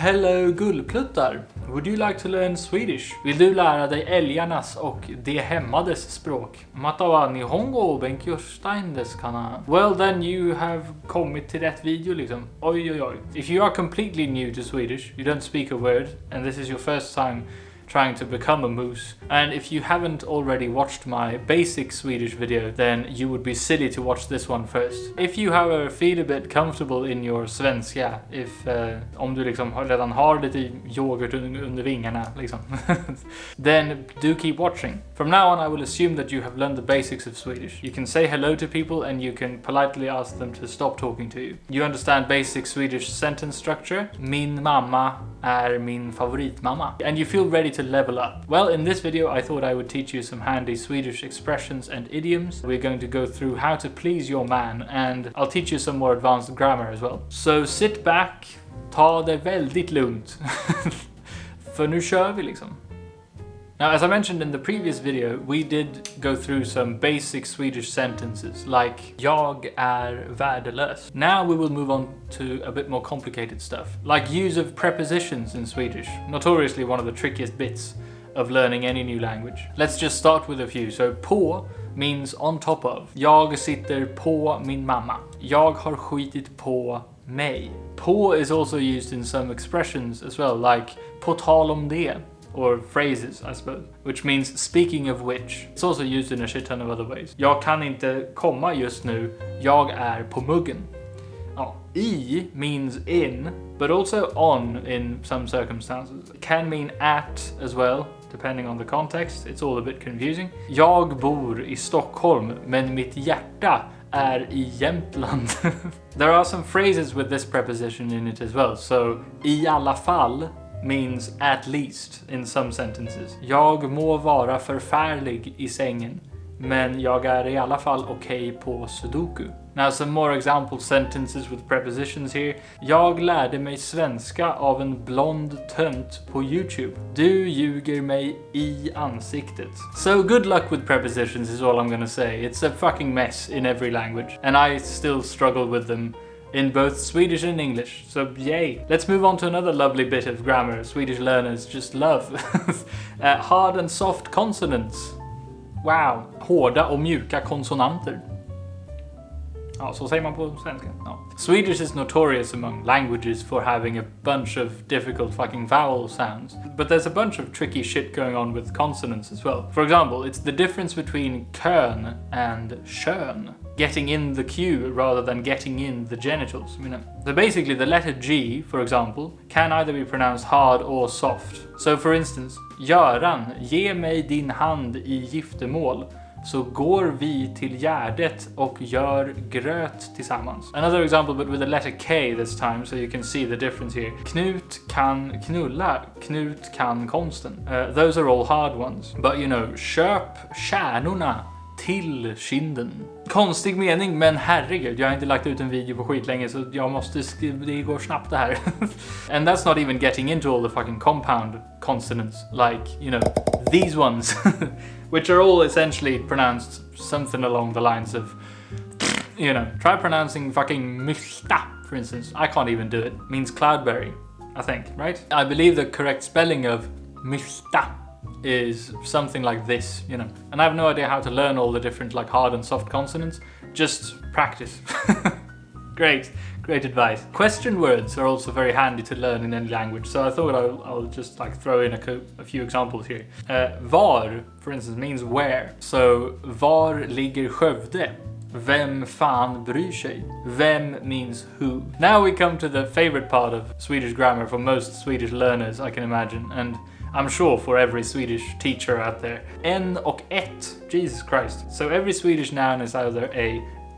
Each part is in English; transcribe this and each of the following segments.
Hello gullpluttar! Would you like to learn Swedish? Vill du lära dig älgarnas och de hämmades språk? Matawa nihongo benkyostain desu kana? Well then you have kommit till rätt video liksom. Oj oj oj. If you are completely new to Swedish, you don't speak a word, and this is your first time trying to become a moose, and if you haven't already watched my basic Swedish video, then you would be silly to watch this one first. If you however feel a bit comfortable in your svenska, om du liksom redan har lite yoghurt under vingarna liksom, then do keep watching. From now on I will assume that you have learned the basics of Swedish. You can say hello to people and you can politely ask them to stop talking to you. You understand basic Swedish sentence structure. Min mamma är min favoritmamma. And you feel ready to level up. Well, in this video I thought I would teach you some handy Swedish expressions and idioms. We're going to go through how to please your man, and I'll teach you some more advanced grammar as well. So sit back, ta det väldigt lugnt. För nu kör vi liksom. Now, as I mentioned in the previous video, we did go through some basic Swedish sentences like jag är värdelös. Now we will move on to a bit more complicated stuff, like use of prepositions in Swedish, notoriously one of the trickiest bits of learning any new language. Let's just start with a few. So på means on top of. Jag sitter på min mamma. Jag har skitit på mig. På is also used in some expressions as well, like på tal om det. Or phrases, I suppose, which means speaking of which. It's also used in a shit ton of other ways. Jag kan inte komma just nu. Jag är på muggen. I means in, but also on in some circumstances. It can mean at as well, depending on the context. It's all a bit confusing. Jag bor i Stockholm, men mitt hjärta är i Jämtland. There are some phrases with this preposition in it as well. So, i alla fall means at least in some sentences. Jag må vara förfärlig i sängen, men jag är i alla fall okej på sudoku. Now some more example sentences with prepositions here. Jag lärde mig svenska av en blond tönt på YouTube. Du ljuger mig i ansiktet. So good luck with prepositions is all I'm gonna say. It's a fucking mess in every language, and I still struggle with them in both Swedish and English, so yay. Let's move on to another lovely bit of grammar Swedish learners just love. Hard and soft consonants. Wow. Hårda och mjuka konsonanter. Ja, så säger man på svenska. Ja. Swedish is notorious among languages for having a bunch of difficult fucking vowel sounds. But there's a bunch of tricky shit going on with consonants as well. For example, it's the difference between kön and kön. Getting in the queue rather than getting in the genitals. You know. So basically the letter G, for example, can either be pronounced hard or soft. So for instance, Göran, ge mig din hand i giftermål, så går vi till Gärdet och gör gröt tillsammans. Another example, but with the letter K this time, so you can see the difference here. Knut kan knulla, Knut kan konsten. Those are all hard ones. But you know, köp kärnorna till kinden. Konstig mening, men herregud, jag har inte lagt ut en video på skit länge, så jag måste det går snabbt det här. And that's not even getting into all the fucking compound consonants, like, you know, these ones, which are all essentially pronounced something along the lines of, you know, try pronouncing fucking mysta, for instance. I can't even do it. It means cloudberry, I think, right? I believe the correct spelling of mysta is something like this, you know. And I have no idea how to learn all the different like hard and soft consonants. Just practice. Great advice. Question words are also very handy to learn in any language, so I thought I'll just like throw in a few examples here. Var, for instance, means where. So, var ligger Skövde? Vem fan bryr sig? Vem means who. Now we come to the favorite part of Swedish grammar for most Swedish learners, I can imagine, and I'm sure for every Swedish teacher out there. En och ett. Jesus Christ. So every Swedish noun is either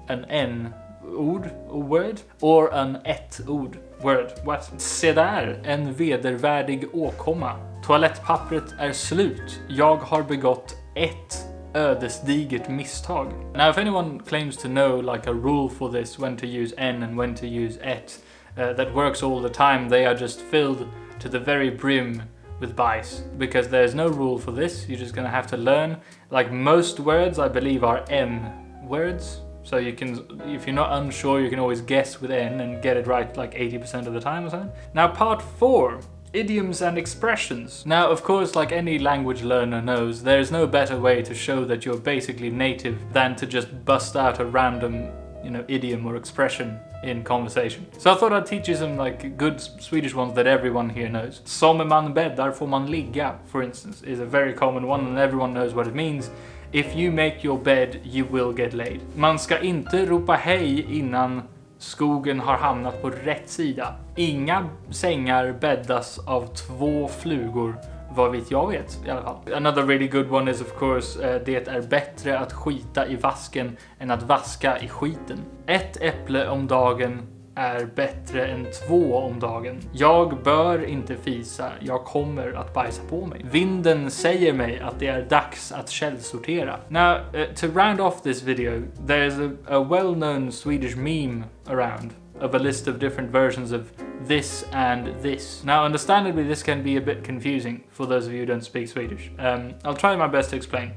an en-ord, word, or an ett-ord, word. What? Se där, en vedervärdig åkomma. Toalettpappret är slut. Jag har begått ett ödesdigert misstag. Now if anyone claims to know like a rule for this, when to use en and when to use ett, that works all the time, they are just filled to the very brim with bias, because there's no rule for this. You're just gonna have to learn. Like most words, I believe, are M words, So you can, if you're not unsure, you can always guess with N and get it right like 80% of the time or something. Now part 4. Idioms and expressions. Now, of course, like any language learner knows, there's no better way to show that you're basically native than to just bust out a random, idiom or expression in conversation. So I thought I'd teach you some like good Swedish ones that everyone here knows. Som man bäddar får man ligga, for instance, is a very common one and everyone knows what it means. If you make your bed, you will get laid. Man ska inte ropa hej innan skogen har hamnat på rätt sida. Inga sängar bäddas av 2 flugor, vad vet jag vet i alla fall. Another really good one is of course, det är bättre att skita i vasken än att vaska i skiten. 1 äpple om dagen är bättre än 2 om dagen. Jag bör inte fisa, jag kommer att bajsa på mig. Vinden säger mig att det är dags att källsortera. Now, to round off this video, there's a well-known Swedish meme around of a list of different versions of this and this. Now, understandably, this can be a bit confusing for those of you who don't speak Swedish. I'll try my best to explain.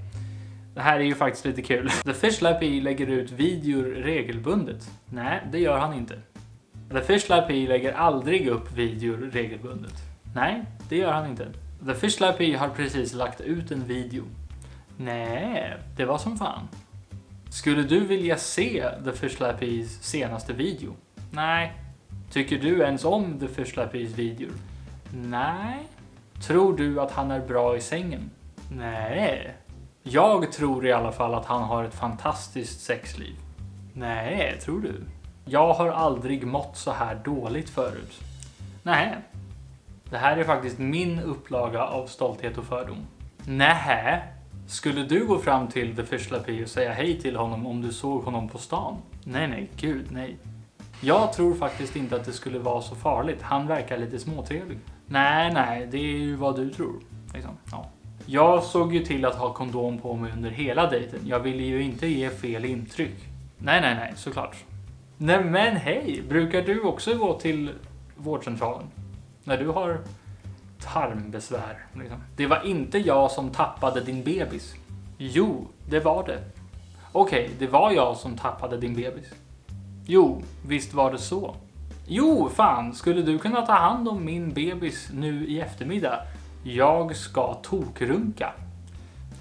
Det här är ju faktiskt lite kul. The Fish Slappee lägger ut videor regelbundet. Nej, det gör han inte. The Fish Slappee lägger aldrig upp videor regelbundet. Nej, det gör han inte. The Fish Slappee har precis lagt ut en video. Nej, det var som fan. Skulle du vilja se The Fish Slappees senaste video? Nej. Tycker du ens om The Fish Slappees videor? Nej. Tror du att han är bra i sängen? Nej. Jag tror i alla fall att han har ett fantastiskt sexliv. Nej, tror du? Jag har aldrig mått så här dåligt förut. Nej. Det här är faktiskt min upplaga av stolthet och fördom. Nej. Skulle du gå fram till The Fish Slappee och säga hej till honom om du såg honom på stan? Nej, gud nej. Jag tror faktiskt inte att det skulle vara så farligt. Han verkar lite småtrevlig. Nej, det är ju vad du tror. Liksom. Ja. Jag såg ju till att ha kondom på mig under hela dejten. Jag ville ju inte ge fel intryck. Nej, såklart. Nej men hej, brukar du också gå till vårdcentralen när du har tarmbesvär? Liksom? Det var inte jag som tappade din bebis. Jo, det var det. Okej, det var jag som tappade din bebis. Jo, visst var det så. Jo, fan, skulle du kunna ta hand om min bebis nu i eftermiddag? Jag ska tokrunka.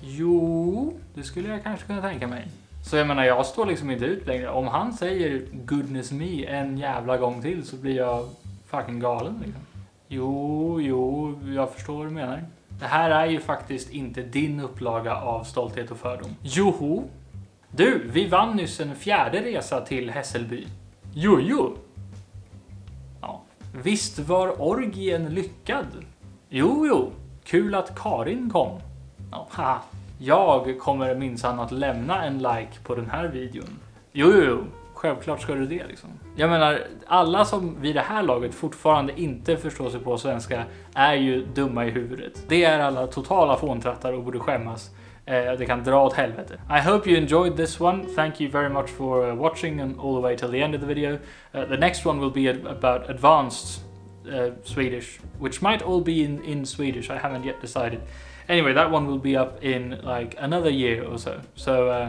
Jo, det skulle jag kanske kunna tänka mig. Så jag menar, jag står liksom inte ut längre. Om han säger goodness me en jävla gång till så blir jag fucking galen liksom. Jo, jag förstår vad du menar. Det här är ju faktiskt inte din upplaga av stolthet och fördom. Joho. Du, vi vann nyss en 4:e resa till Hässelby. Jo. Ja. Visst var orgien lyckad? Jo. Kul att Karin kom. Ja. Jag kommer minsann att lämna en like på den här videon. Jo. Självklart ska du det liksom. Jag menar, alla som vid det här laget fortfarande inte förstår sig på svenska är ju dumma i huvudet. Det är alla totala fåntrattar och borde skämmas. Det kan dra åt helvete. I hope you enjoyed this one. Thank you very much for watching and all the way till the end of the video. The next one will be about advanced Swedish, which might all be in Swedish. I haven't yet decided. Anyway, that one will be up in like another year or so. So